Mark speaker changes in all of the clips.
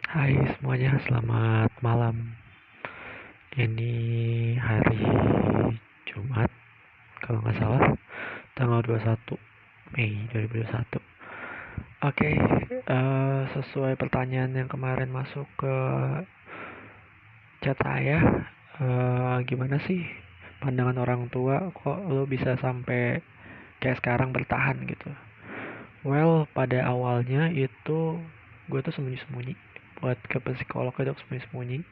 Speaker 1: Hai semuanya, selamat malam. Ini hari Jumat, kalau nggak salah, tanggal 21 Mei 2021. Oke, sesuai pertanyaan yang kemarin masuk ke chat saya, gimana sih pandangan orang tua kok lo bisa sampai kayak sekarang bertahan gitu? Well, pada awalnya itu gue tuh sembunyi-sembunyi buat ke psikolog itu sembunyi-sembunyi.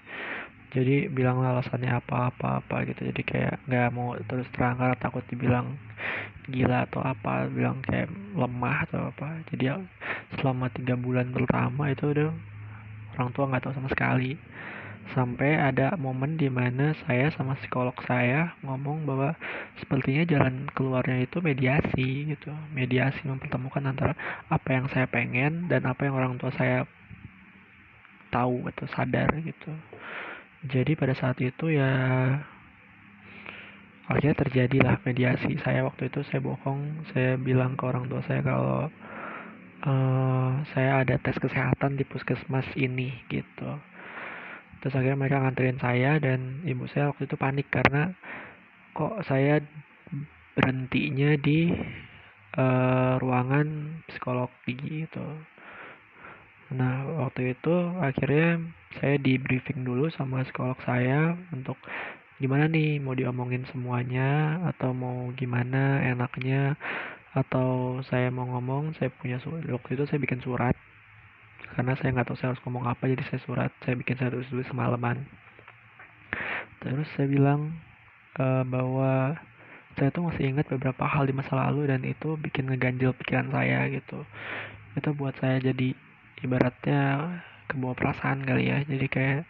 Speaker 1: Jadi bilang alasannya apa-apa gitu, jadi kayak nggak mau terus terang karena takut dibilang gila atau apa, bilang kayak lemah atau apa. Jadi ya, selama 3 bulan pertama itu udah orang tua nggak tahu sama sekali, sampai ada momen dimana saya sama psikolog saya ngomong bahwa sepertinya jalan keluarnya itu mediasi gitu, mediasi mempertemukan antara apa yang saya pengen dan apa yang orang tua saya tahu atau sadar gitu. Jadi pada saat itu ya akhirnya terjadilah mediasi. Saya waktu itu saya bohong, saya bilang ke orang tua saya kalau saya ada tes kesehatan di puskesmas ini gitu. Terus akhirnya mereka nganterin saya dan ibu saya waktu itu panik karena kok saya berhentinya di ruangan psikologi gitu. Nah waktu itu akhirnya saya di briefing dulu sama psikolog saya untuk gimana nih, mau diomongin semuanya atau mau gimana enaknya, atau saya mau ngomong. Saya punya waktu itu saya bikin surat karena saya nggak tahu saya harus ngomong apa, jadi saya bikin saya tulis semalaman. Terus saya bilang bahwa saya tuh masih ingat beberapa hal di masa lalu dan itu bikin ngeganjel pikiran saya gitu. Itu buat saya jadi ibaratnya kebawa perasaan kali ya, jadi kayak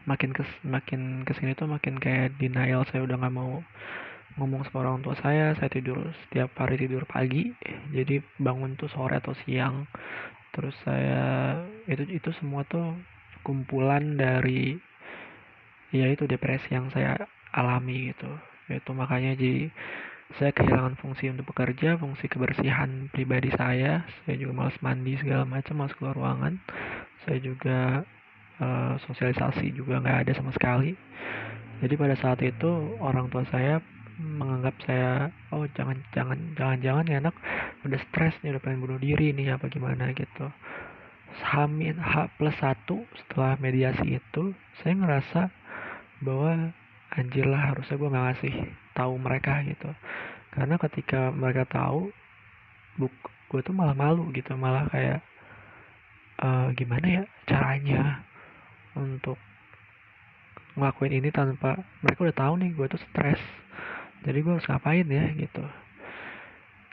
Speaker 1: makin kesini tuh makin kayak denial. Saya udah nggak mau ngomong sama orang tua saya tidur setiap hari, tidur pagi jadi bangun tuh sore atau siang. Terus saya itu semua tuh kumpulan dari ya itu depresi yang saya alami gitu. Itu makanya jadi saya kehilangan fungsi untuk bekerja, fungsi kebersihan pribadi saya juga malas mandi segala macam, malas keluar ruangan. Saya juga sosialisasi juga nggak ada sama sekali. Jadi pada saat itu orang tua saya menganggap saya, oh jangan ya anak udah stres nih, udah pengen bunuh diri nih apa gimana gitu. Hamin H+1 setelah mediasi itu saya ngerasa bahwa anjir lah, harusnya gue nggak ngasih tahu mereka gitu, karena ketika mereka tahu buk gue tuh malah malu gitu, malah kayak gimana ya caranya untuk ngelakuin ini tanpa mereka udah tahu nih gue tuh stres, jadi gue harus ngapain ya gitu.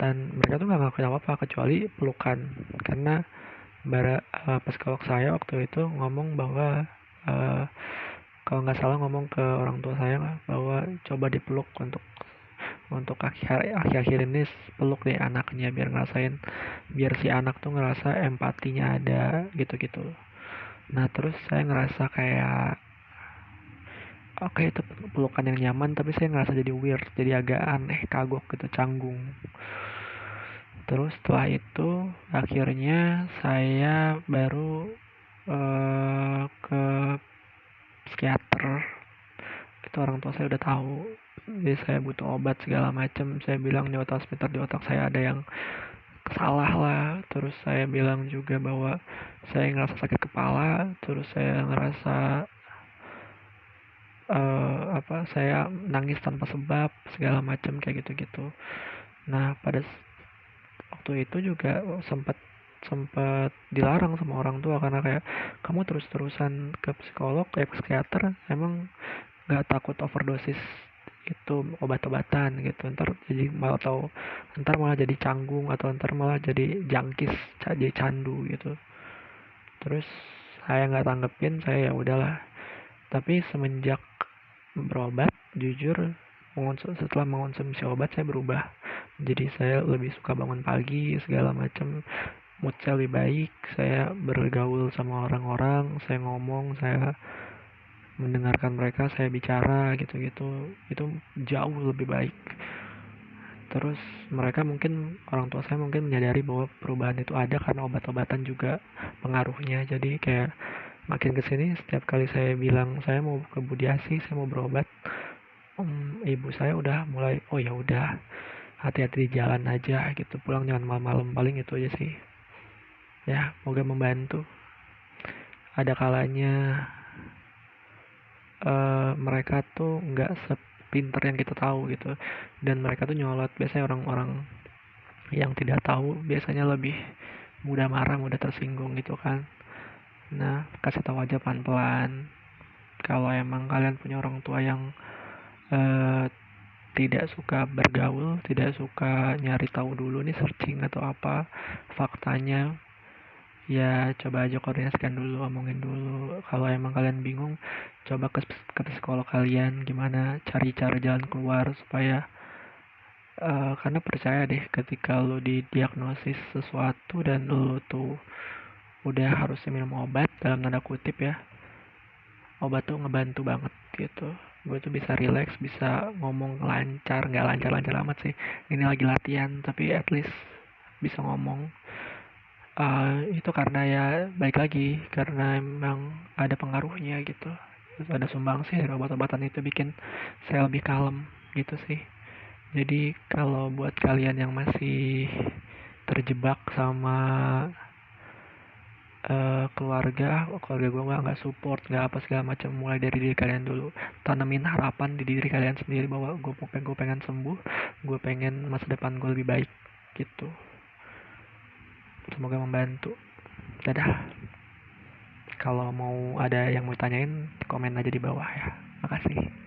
Speaker 1: Dan mereka tuh nggak ngelakuin apa-apa kecuali pelukan, karena psikolog saya waktu itu ngomong bahwa uh, kalau nggak salah ngomong ke orang tua saya bahwa coba dipeluk untuk akhir-akhir ini, peluk deh anaknya biar ngerasain, biar si anak tuh ngerasa empatinya ada gitu-gitu. Nah terus saya ngerasa kayak oke, itu pelukan yang nyaman, tapi saya ngerasa jadi weird, jadi agak aneh, kagok gitu, canggung. Terus setelah itu akhirnya saya baru ke psikiater. Itu orang tua saya udah tahu, jadi saya butuh obat segala macam. Saya bilang di otak hospital, di otak saya ada yang salah lah. Terus saya bilang juga bahwa saya ngerasa sakit kepala, terus saya ngerasa saya nangis tanpa sebab segala macam kayak gitu-gitu. Nah pada waktu itu juga sempat sempat dilarang sama orang tua karena kayak, kamu terus-terusan ke psikolog, kayak ke psikiater, emang nggak takut overdosis itu obat-obatan gitu, ntar jadi malah tahu, ntar malah jadi canggung atau ntar malah jadi jangkis, jadi candu gitu. Terus saya nggak tanggepin, saya ya udahlah. Tapi semenjak berobat, jujur setelah mengonsumsi obat saya berubah. Jadi saya lebih suka bangun pagi segala macam, mood saya lebih baik, saya bergaul sama orang-orang, saya ngomong, saya mendengarkan mereka, saya bicara gitu-gitu, itu jauh lebih baik. Terus mereka mungkin, orang tua saya mungkin menyadari bahwa perubahan itu ada karena obat-obatan juga pengaruhnya. Jadi kayak makin kesini setiap kali saya bilang saya mau ke Budiasi, saya mau berobat, ibu saya udah mulai, oh ya udah, hati-hati di jalan aja gitu, pulang jangan malam-malam, paling itu aja sih. Ya, moga membantu. Ada kalanya mereka tuh nggak sepinter yang kita tahu gitu, dan mereka tuh nyolot. Biasanya orang-orang yang tidak tahu biasanya lebih mudah marah, mudah tersinggung gitu kan. Nah, kasih tahu aja pelan-pelan. Kalau emang kalian punya orang tua yang eh, tidak suka bergaul, tidak suka nyari tahu dulu nih, searching atau apa faktanya, ya coba aja koordinasikan dulu, omongin dulu. Kalau emang kalian bingung, coba ke psikolog kalian, gimana cari cara jalan keluar supaya karena percaya deh, ketika lo didiagnosis sesuatu dan lo tuh udah harusnya minum obat dalam tanda kutip ya, obat tuh ngebantu banget gitu. Gue tuh bisa relax, bisa ngomong lancar, nggak lancar-lancar amat sih, ini lagi latihan, tapi at least bisa ngomong. Itu karena ya baik lagi, karena emang ada pengaruhnya gitu. Terus ada sumbangsih dari obat-obatan itu bikin saya lebih kalem gitu sih. Jadi kalau buat kalian yang masih terjebak sama keluarga, keluarga gue nggak support, nggak apa segala macam, mulai dari diri kalian dulu. Tanemin harapan di diri kalian sendiri bahwa gue pengen sembuh, gue pengen masa depan gue lebih baik gitu. Semoga membantu. Dadah. Kalau mau ada yang mau tanyain, komen aja di bawah ya. Makasih.